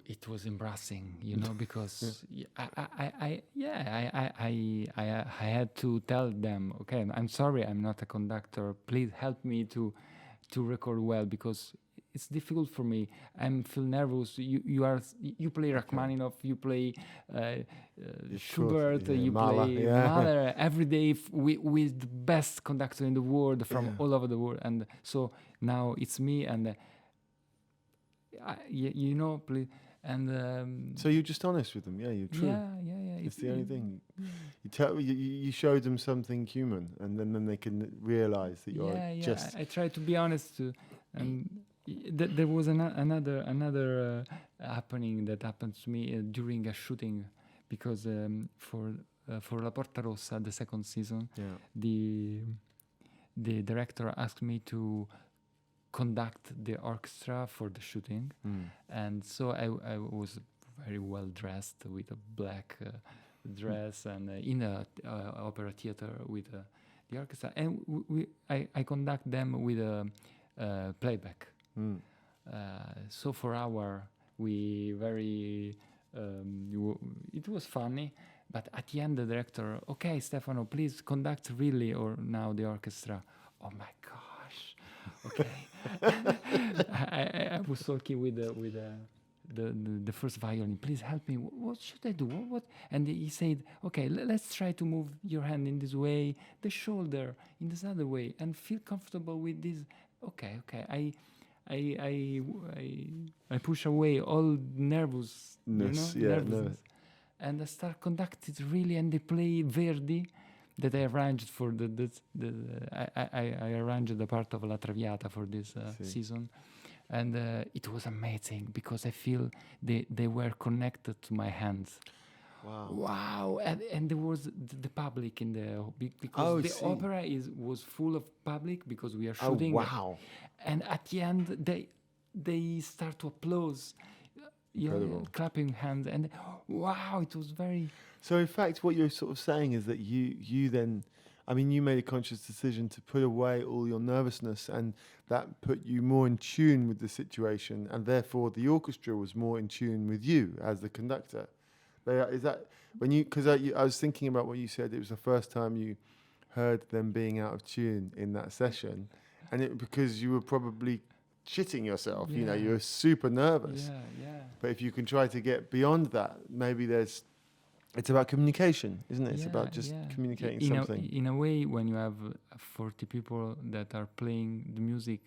It was embarrassing, you know, because I had to tell them, okay, I'm sorry, I'm not a conductor. Please help me to record well, because it's difficult for me. I feel nervous. You play Rachmaninoff, you play Schubert, you play Mahler every day with the best conductor in the world from all over the world, and so now it's me and. You know, please, and so you're just honest with them, you're true. Yeah. It's the only thing. You showed them something human, and then they can realize that you're just. I try to be honest, and there was another happening that happened to me during a shooting, because for La Porta Rossa, the second season, the director asked me to conduct the orchestra for the shooting, and so I was very well dressed with a black dress and in a opera theater with the orchestra, and I conduct them with a playback. So for hour we very it was funny, but at the end the director, okay, Stefano, please conduct really or now the orchestra. Oh my gosh. Okay. I was talking with the first violin. Please help me. What should I do? What? And he said, okay, let's try to move your hand in this way, the shoulder in this other way, and feel comfortable with this. Okay. I push away all nervousness, nervousness, and I start conducting really, and they play Verdi. That I arranged for I arranged the part of La Traviata for this season, and it was amazing because I feel they were connected to my hands. Wow! And there was the public in the because the opera was full of public because we are shooting. Oh wow! And at the end they start to applause. Clapping hands, and wow, it was very. So in fact, what you're sort of saying is that you then, I mean, you made a conscious decision to put away all your nervousness, and that put you more in tune with the situation, and therefore the orchestra was more in tune with you as the conductor. Is that when you? Because I was thinking about what you said. It was the first time you heard them being out of tune in that session, and it because you were probably shitting yourself. You know, Yeah. you were super nervous. Yeah, yeah. But if you can try to get beyond that, maybe it's about communication, isn't it? It's about just communicating something. In a way, when you have 40 people that are playing the music,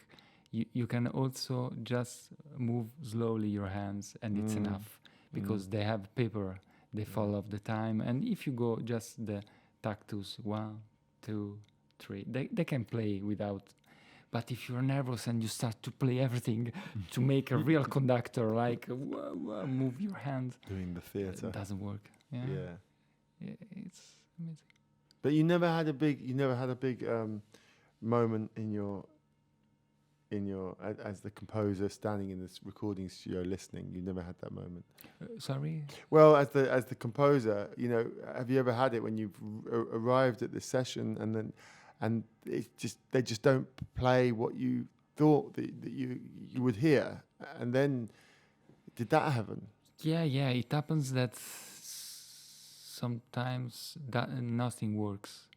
you can also just move slowly your hands, and it's enough because they have paper, they follow the time, and if you go just the tactus 1, 2, 3, they can play without. But if you're nervous and you start to play everything to make a real conductor, like move your hand, Doing the theatre. it doesn't work. Yeah. It's amazing. But you never had a big moment in your as the composer standing in this recording studio listening. You never had that moment. Sorry. Well, as the composer, you know, have you ever had it when you've arrived at this session and they just don't play what you thought that you would hear, and then did that happen? Yeah, it happens that sometimes that nothing works.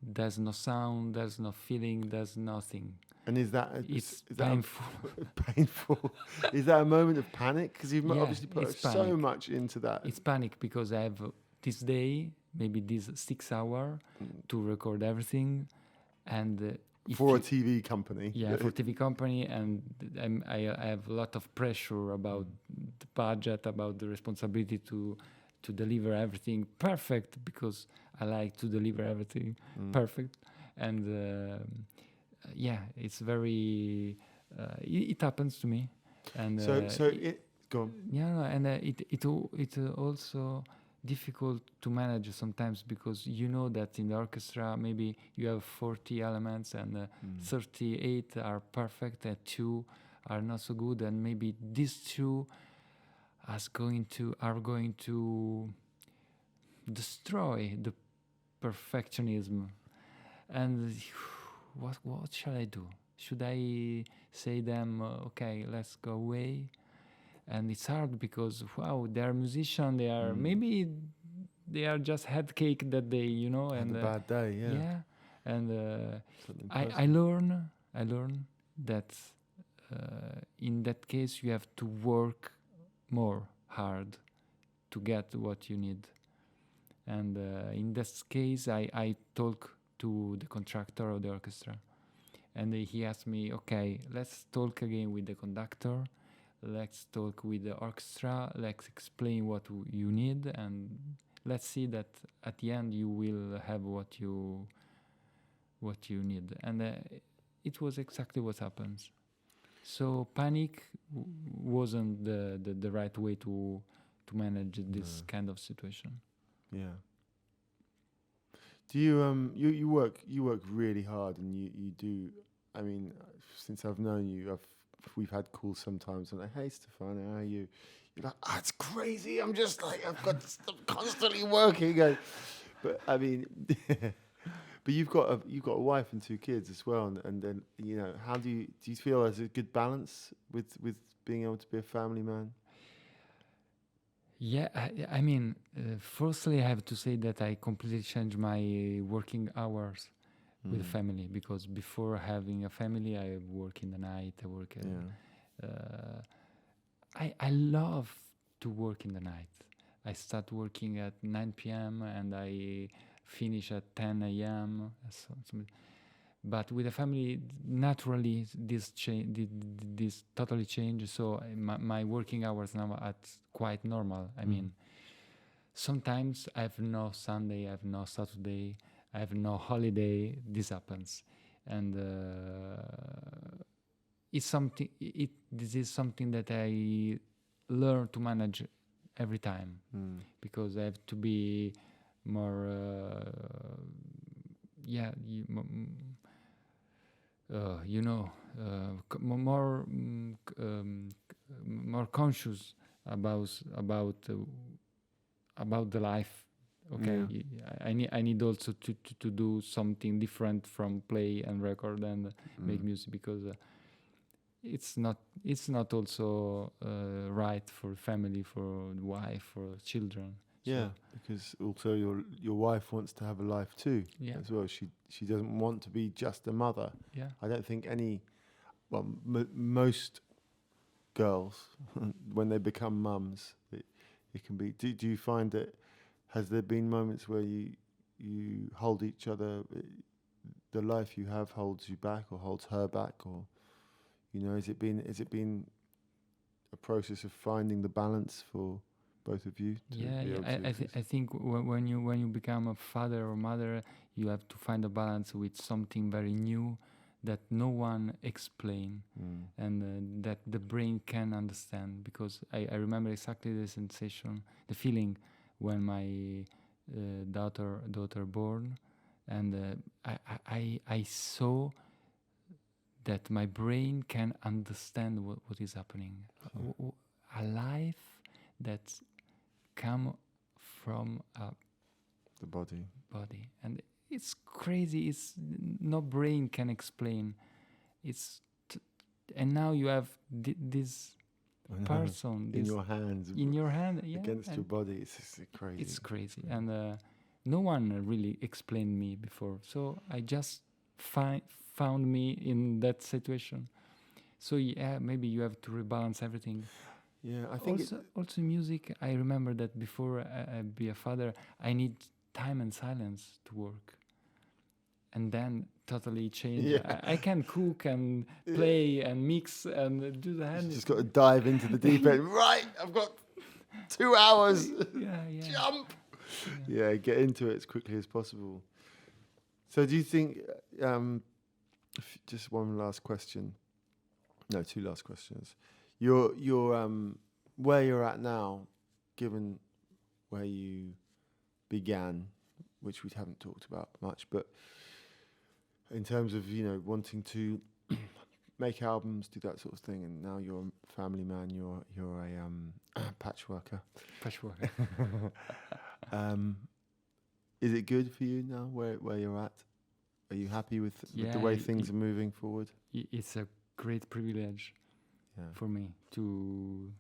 There's no sound, there's no feeling, there's nothing. And is that painful? Painful. Is that a moment of panic? Because you've obviously put so much into that. It's panic because I have this day, maybe this 6 hour to record everything, and for a TV company. Yeah, for TV company, and I have a lot of pressure about the budget, about the responsibility to deliver everything perfect, because I like to deliver everything perfect, and it's very it happens to me, and so it go on. Yeah, and it also difficult to manage sometimes, because you know that in the orchestra maybe you have 40 elements and 38 are perfect and 2 are not so good, and maybe these 2 are going to destroy the perfectionism. And what shall I do? Should I say them okay, let's go away? And it's hard because they are musicians. They are maybe they are just head cake that day, you know. And a bad day, yeah. Yeah, and I learn that in that case you have to work more hard to get what you need. And in this case, I talk to the contractor of the orchestra, and he asked me, okay, let's talk again with the conductor. Let's talk with the orchestra, let's explain what you need, and let's see that at the end you will have what you need. And it was exactly what happens. So panic wasn't the right way to manage this kind of situation. Yeah. Do you work really hard, and you do, I mean, since I've known you, we've had calls sometimes. I'm like, hey, Stefano, how are you? You're like, it's crazy. I'm just like, I'm constantly working. But I mean, but you've got a wife and 2 kids as well, and then, you know, how do you feel there's a good balance with being able to be a family man? Yeah, I mean, firstly, I have to say that I completely changed my working hours with the family, because before having a family, I work in the night. I work. I love to work in the night. I start working at 9 p.m. and I finish at 10 a.m. But with the family, naturally, this totally changed. So my working hours now are quite normal. I mean, sometimes I have no Sunday, I have no Saturday, I have no holiday. This happens, and it's something. This is something that I learn to manage every time, because I have to be more. More conscious about the life. Okay, I need also to do something different from play and record and make music, because it's not also right for family, for the wife, for children. Yeah, So, because also your wife wants to have a life too yeah, as well. She doesn't want to be just a mother. yeah. I don't think most girls when they become mums, it can be. Do you find that? Has there been moments where you hold each other? The life you have holds you back, or holds her back, or has it been a process of finding the balance for both of you to Yeah, be yeah. able to exist? I think when you become a father or mother, you have to find a balance with something very new that no one explain, Mm. and that the brain can understand. Because I remember exactly the sensation, the feeling when my daughter born, and I saw that my brain can understand what is happening. A life that come from a The body. body, and it's crazy. It's no brain can explain. It's and now you have this I know. person In this your hands, in your hand, yeah, against your and body. It's just crazy. it's crazy. And no one really explained me before, so I just found me in that situation. So yeah, maybe you have to rebalance everything. Yeah, I think Also music. I remember that before I be a father, I need time and silence to work, and then totally change. Yeah. I can cook and play and mix and do the you hand. just got to dive into the deep end. Right, I've got 2 hours. Yeah, yeah. Jump. Yeah, get into it as quickly as possible. So, do you think? Just one last question. No, 2 last questions. You're where you're at now, given where you began, which we haven't talked about much, but in terms of wanting to make albums, do that sort of thing, and now you're a family man, you're a patchworker. Patchwork. Is it good for you now where you're at? Are you happy with the way things are moving forward? It's a great privilege for me to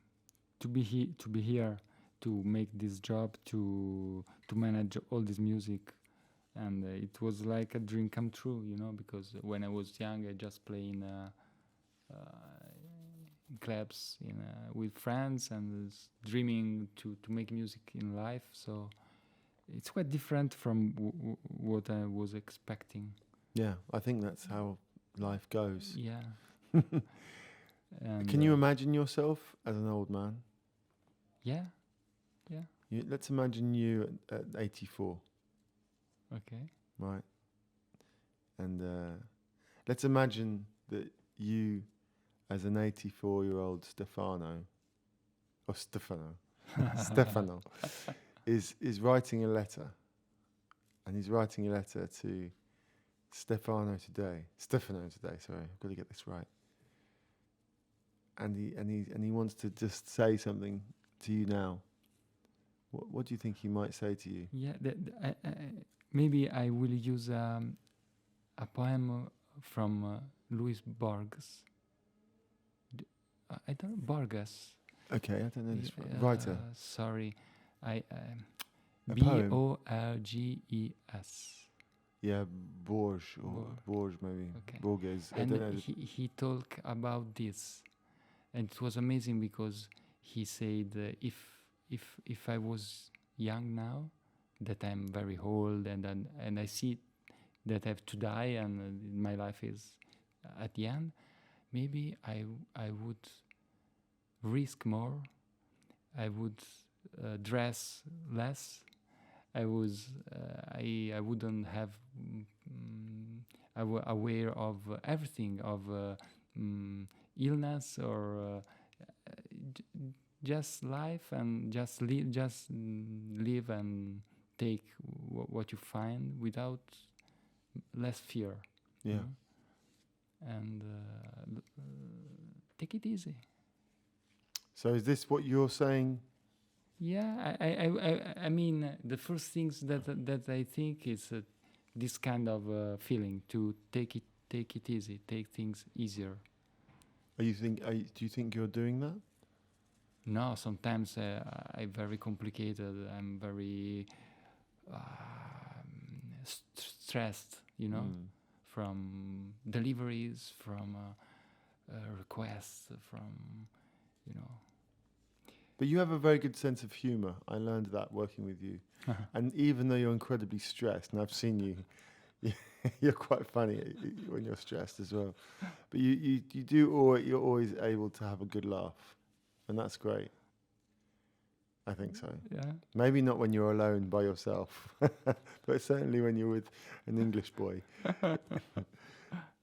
be here, to make this job, to manage all this music, and it was like a dream come true, because when I was young, I just play in clubs with friends, and was dreaming to make music in life. So it's quite different from what I was expecting. Yeah, I think that's how life goes. Yeah. And can you imagine yourself as an old man? Yeah. Let's imagine you at 84. Okay. Right. And let's imagine that you, as an 84-year-old Stefano, is writing a letter, and he's writing a letter to Stefano today. Sorry, I've got to get this right. And he wants to just say something to you now. What do you think he might say to you? Yeah, maybe I will use a poem from Louis Borges. I don't Borges. Okay, I don't know this writer. Sorry, poem? Borges. Yeah, Borges maybe. Okay. Borges. And I don't know. he talked about this, and it was amazing because he said if I was young now, that I'm very old, and I see that I have to die, and my life is at the end, maybe I would risk more. I would dress less. I wouldn't have aware of everything, of illness or just life, and just live and take what you find without less fear. Yeah. And take it easy. So is this what you're saying? Yeah, I mean, the first things that I think is this kind of feeling to take it easy, take things easier. Do you think you're doing that? No, sometimes I'm very complicated. I'm very stressed, from deliveries, from requests, from, you know. But you have a very good sense of humor. I learned that working with you. And even though you're incredibly stressed, and I've seen you, you're quite funny when you're stressed as well. But you're always able to have a good laugh, and that's great. I think so. Yeah. Maybe not when you're alone by yourself, but certainly when you're with an English boy.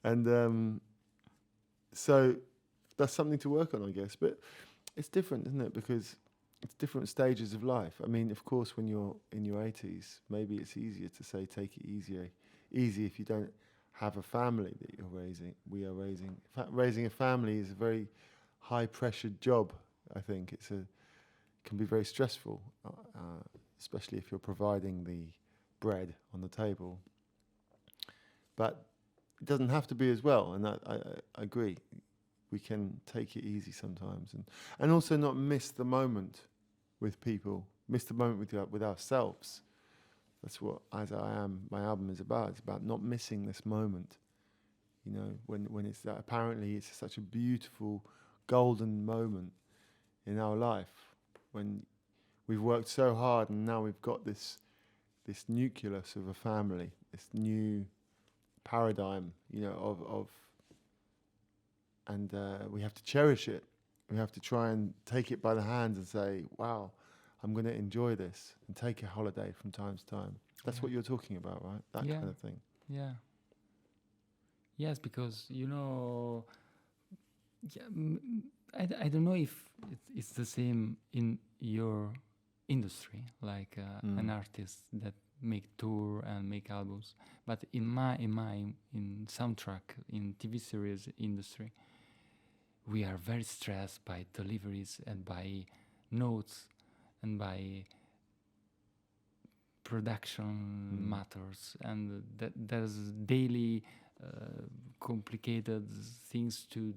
And so that's something to work on, I guess. But it's different, isn't it? Because it's different stages of life. I mean, of course, when you're in your 80s, maybe it's easier to say take it easy if you don't have a family that you're raising. We are raising. In fact, raising a family is a very high-pressured job. I think it can be very stressful, especially if you're providing the bread on the table. But it doesn't have to be as well, and that I agree. We can take it easy sometimes, and also not miss the moment with people, miss the moment with ourselves. That's what As I Am, my album, is about. It's about not missing this moment, when it's that apparently it's such a beautiful golden moment in our life, when we've worked so hard and now we've got this nucleus of a family, this new paradigm, and we have to cherish it. We have to try and take it by the hand and say, wow, I'm going to enjoy this, and take a holiday from time to time. That's what you're talking about, right? That kind of thing. Yeah. Yes, because, I don't know if it's the same in your industry, like an artist that make tour and make albums. But in soundtrack, in TV series industry, we are very stressed by deliveries and by notes and by production matters, and there's daily complicated things to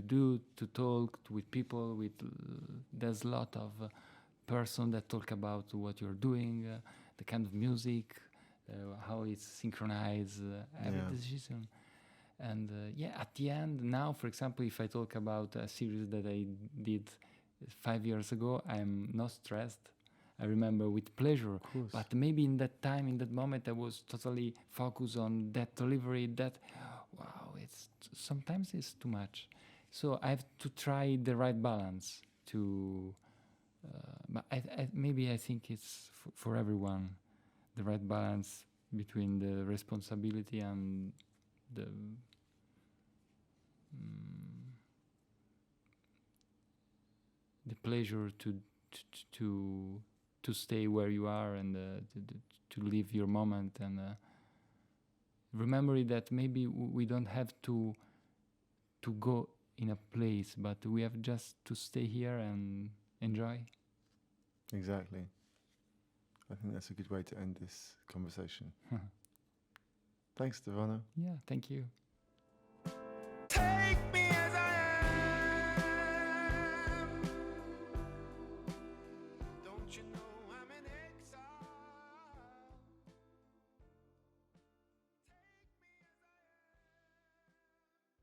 do, to talk with people. There's a lot of person that talk about what you're doing, the kind of music, how it's synchronized, every decision. And at the end, now, for example, if I talk about a series that I did 5 years ago, I'm not stressed. I remember with pleasure. But maybe in that time, in that moment, I was totally focused on that delivery, sometimes it's too much. So I have to try the right balance but I think it's for everyone, the right balance between the responsibility and the pleasure to stay where you are and to live your moment, and remember that maybe we don't have to go in a place, but we have just to stay here and enjoy. Exactly. I think that's a good way to end this conversation. Thanks, Stefano. Yeah, thank you.